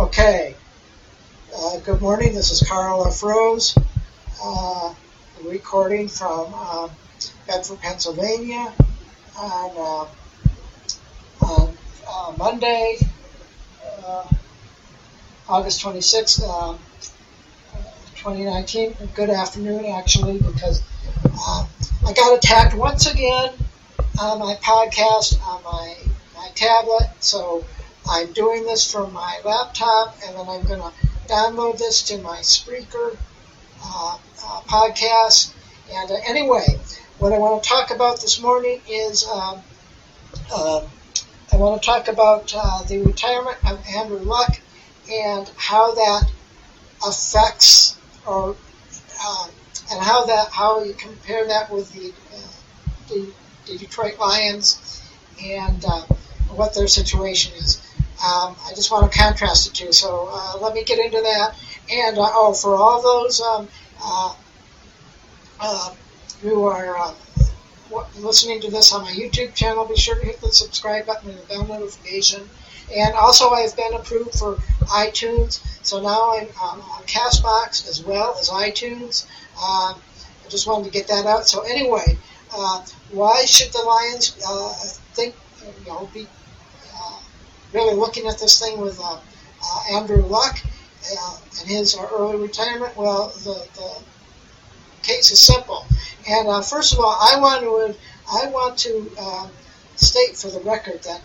Okay, good morning. This is Karl F. Rose, recording from Bedford, Pennsylvania on Monday, August 26th, 2019. Good afternoon, actually, because I got attacked once again on my podcast on my tablet, so I'm doing this from my laptop, and then I'm going to download this to my Spreaker podcast. And anyway, what I want to talk about this morning is I want to talk about the retirement of Andrew Luck and how that affects, or and how you compare that with the Detroit Lions and what their situation is. I just want to contrast the two, so let me get into that. And for all those who are listening to this on my YouTube channel, be sure to hit the subscribe button and the bell notification. And also, I've been approved for iTunes, so now I'm on Castbox as well as iTunes. I just wanted to get that out. So anyway, why should the Lions think, be really looking at this thing with Andrew Luck and his early retirement? Well, the case is simple. And first of all, I want to state for the record that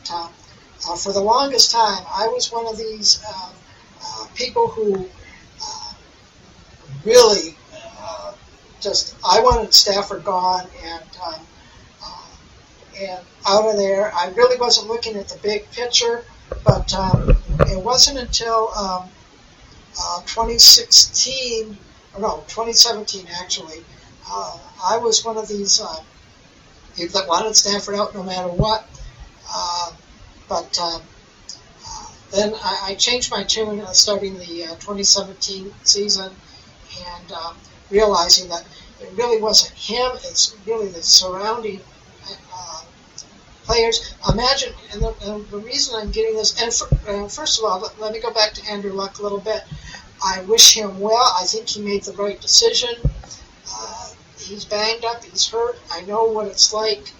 for the longest time, I was one of these people who really I wanted Stafford gone and out of there. I really wasn't looking at the big picture, but it wasn't until 2017 actually. I was one of these people that wanted Stafford out no matter what. But then I changed my tune starting the 2017 season and realizing that it really wasn't him, it's really the surrounding players. Imagine, and the reason I'm getting this, and first of all, let me go back to Andrew Luck a little bit. I wish him well. I think he made the right decision. He's banged up, he's hurt. I know what it's like,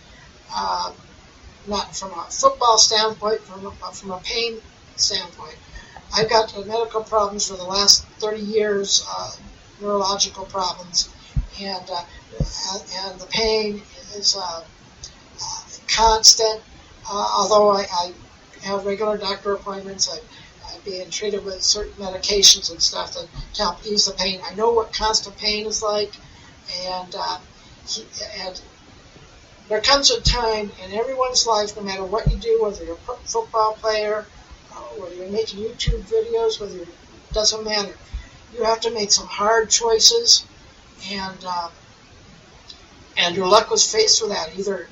not from a football standpoint, from a pain standpoint. I've got medical problems for the last 30 years, neurological problems, and the pain is constant. Although I have regular doctor appointments, I'm being treated with certain medications and stuff to help ease the pain. I know what constant pain is like, and there comes a time in everyone's life, no matter what you do, whether you're a football player, whether you're making YouTube videos, it doesn't matter. You have to make some hard choices, and Andrew Luck was faced with that. Either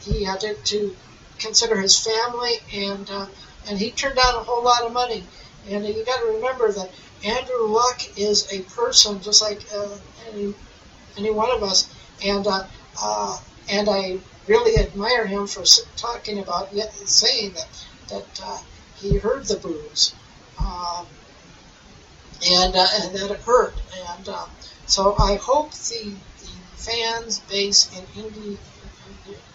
he had to consider his family, and he turned down a whole lot of money. And you got to remember that Andrew Luck is a person just like any one of us, and I really admire him for talking about, saying that he heard the boos, and that it hurt, and so I hope the fans base in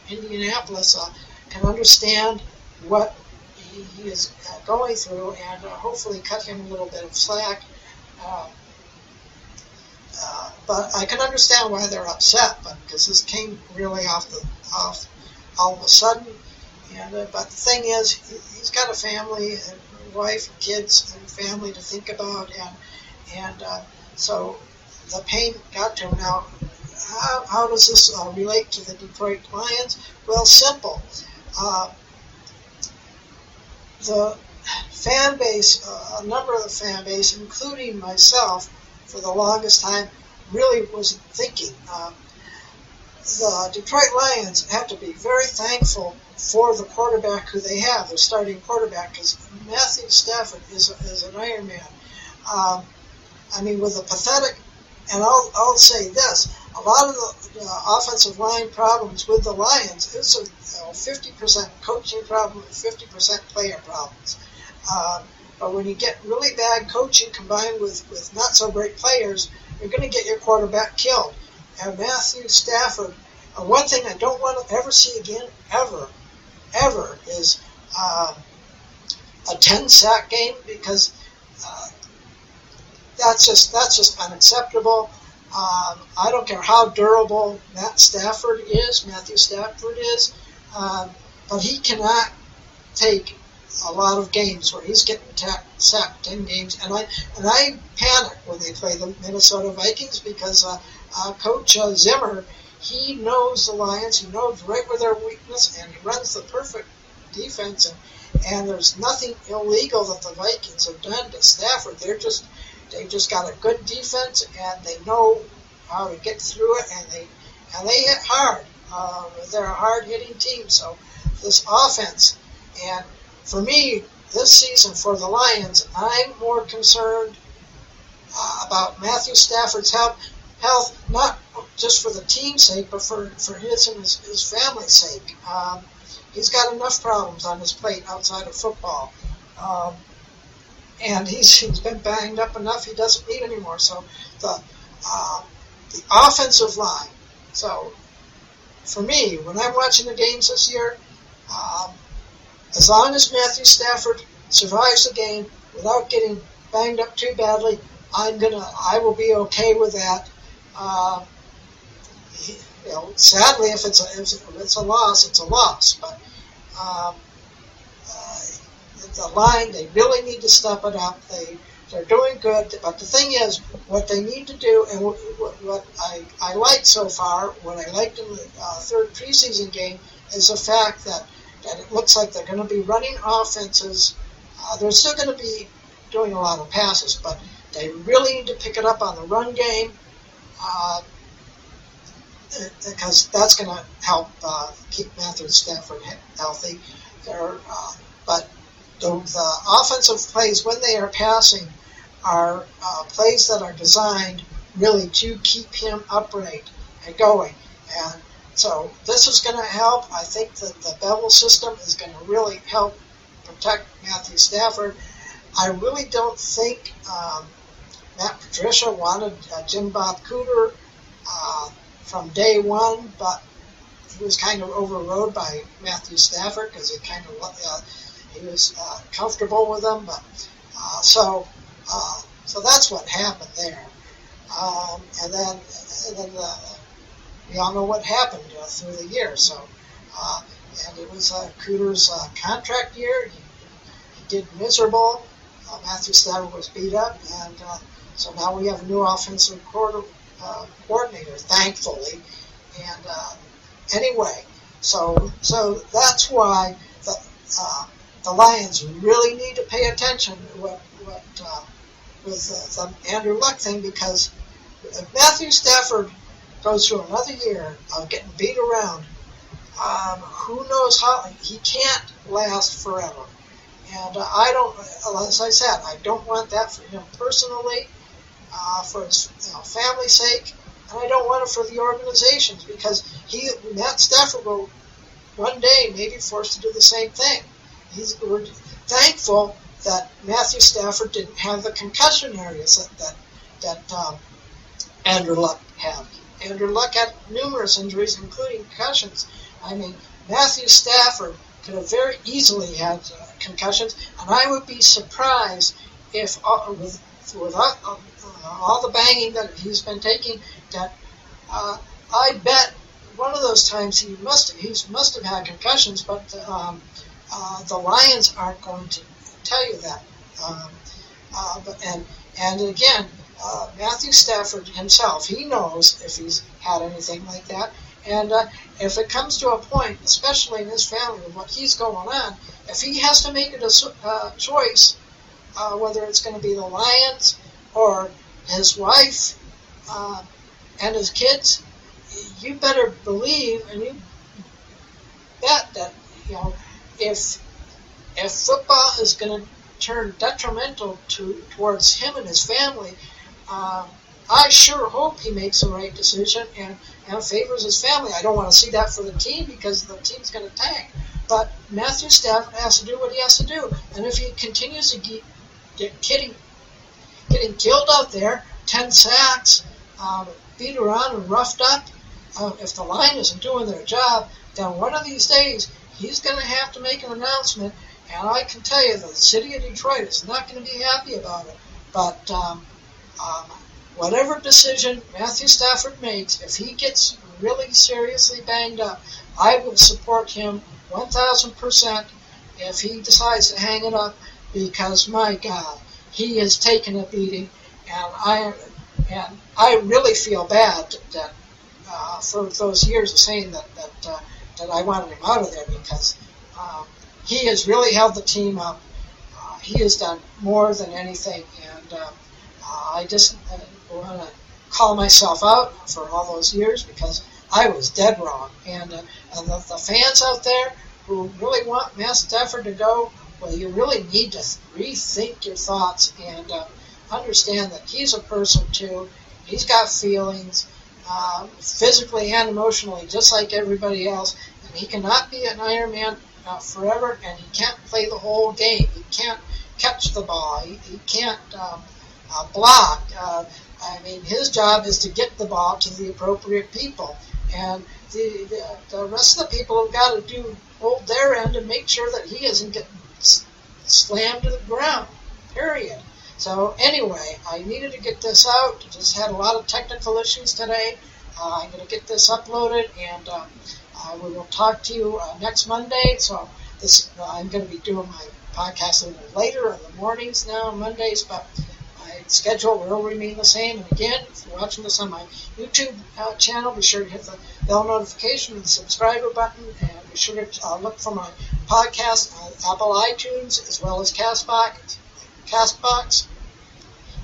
Indianapolis can understand what he is going through, and hopefully cut him a little bit of slack. But I can understand why they're upset, because this came really off all of a sudden. And but the thing is, he's got a family, and a wife, and kids, and family to think about, and so the pain got to him. Now, how does this relate to the Detroit Lions? Well, simple. The fan base, a number of the fan base, including myself, for the longest time, really wasn't thinking. The Detroit Lions have to be very thankful for the quarterback who they have, their starting quarterback, because Matthew Stafford is an Iron Man. With the pathetic, and I'll say this, a lot of the offensive line problems with the Lions, it's 50% coaching problem and 50% player problems. But when you get really bad coaching combined with not so great players, you're going to get your quarterback killed. And Matthew Stafford, one thing I don't want to ever see again, ever, is a 10-sack game, because that's just unacceptable. I don't care how durable Matthew Stafford is, but he cannot take a lot of games where he's getting sacked 10 games, and I panic when they play the Minnesota Vikings, because Coach Zimmer, he knows the Lions, he knows right where their weakness, and he runs the perfect defense, and there's nothing illegal that the Vikings have done to Stafford. They've just got a good defense, and they know how to get through it, and they hit hard. They're a hard-hitting team. So this offense, and for me, this season for the Lions, I'm more concerned about Matthew Stafford's health, not just for the team's sake, but for his and his family's sake. He's got enough problems on his plate outside of football. And he's been banged up enough, he doesn't need anymore. So the offensive line. So for me, when I'm watching the games this year, as long as Matthew Stafford survives the game without getting banged up too badly, I will be okay with that. Sadly, if it's a loss, it's a loss. But the line, they really need to step it up. They're doing good, but the thing is, what they need to do, and what I liked so far, what I liked in the third preseason game, is the fact that it looks like they're going to be running offenses. They're still going to be doing a lot of passes, but they really need to pick it up on the run game, because that's going to help keep Matthew Stafford healthy. But the offensive plays, when they are passing, are plays that are designed really to keep him upright and going. And so this is going to help. I think that the bevel system is going to really help protect Matthew Stafford. I really don't think Matt Patricia wanted Jim Bob Cooter from day one, but he was kind of overrode by Matthew Stafford because he was comfortable with him. But so that's what happened there. And then we all know what happened through the year. So and it was Cooter's contract year. He did miserable. Matthew Stafford was beat up, and so now we have a new offensive coordinator, thankfully. And anyway, so that's why the Lions really need to pay attention to what with the Andrew Luck thing, because if Matthew Stafford goes through another year of getting beat around, who knows how he can't last forever. And I don't, as I said, I don't want that for him personally, for his family's sake, and I don't want it for the organizations, because Matt Stafford will one day may be forced to do the same thing. We're thankful that Matthew Stafford didn't have the concussion areas that Andrew Luck had. Andrew Luck had numerous injuries, including concussions. I mean, Matthew Stafford could have very easily had concussions, and I would be surprised if, with all the banging that he's been taking, that I bet one of those times he must have had concussions, but the Lions aren't going to tell you that. And again, Matthew Stafford himself, he knows if he's had anything like that. And if it comes to a point, especially in his family, with what he's going on, if he has to make a choice, whether it's going to be the Lions or his wife and his kids, you better believe and you bet that if football is going to turn detrimental towards him and his family, I sure hope he makes the right decision and favors his family. I don't want to see that for the team because the team's going to tank. But Matthew Stafford has to do what he has to do. And if he continues to get getting killed out there, 10 sacks, beat around and roughed up, if the line isn't doing their job, then one of these days he's going to have to make an announcement. And I can tell you the city of Detroit is not going to be happy about it. But whatever decision Matthew Stafford makes, if he gets really seriously banged up, I will support him 1,000% if he decides to hang it up, because my God, he has taken a beating, and I really feel bad that for those years of saying that I wanted him out of there, because he has really held the team up. He has done more than anything, and I just want to call myself out for all those years because I was dead wrong. And the fans out there who really want Matt Stafford to go, well, you really need to rethink your thoughts and understand that he's a person too. He's got feelings, physically and emotionally, just like everybody else. And he cannot be an Iron Man forever, and he can't play the whole game. He can't catch the ball. He can't block. I mean, his job is to get the ball to the appropriate people. And the rest of the people have got to hold their end and make sure that he isn't getting slammed to the ground, period. So anyway, I needed to get this out. Just had a lot of technical issues today. I'm going to get this uploaded, and we will talk to you next Monday. So I'm going to be doing my podcast a little later in the mornings now, Mondays, but my schedule will remain the same. And again, if you're watching this on my YouTube channel, be sure to hit the bell notification and the subscriber button, and be sure to look for my podcast on Apple iTunes as well as Castbox,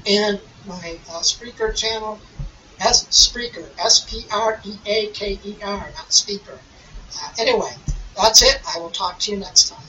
and my Spreaker channel, Spreaker, Spreaker, not Speaker. Anyway, that's it. I will talk to you next time.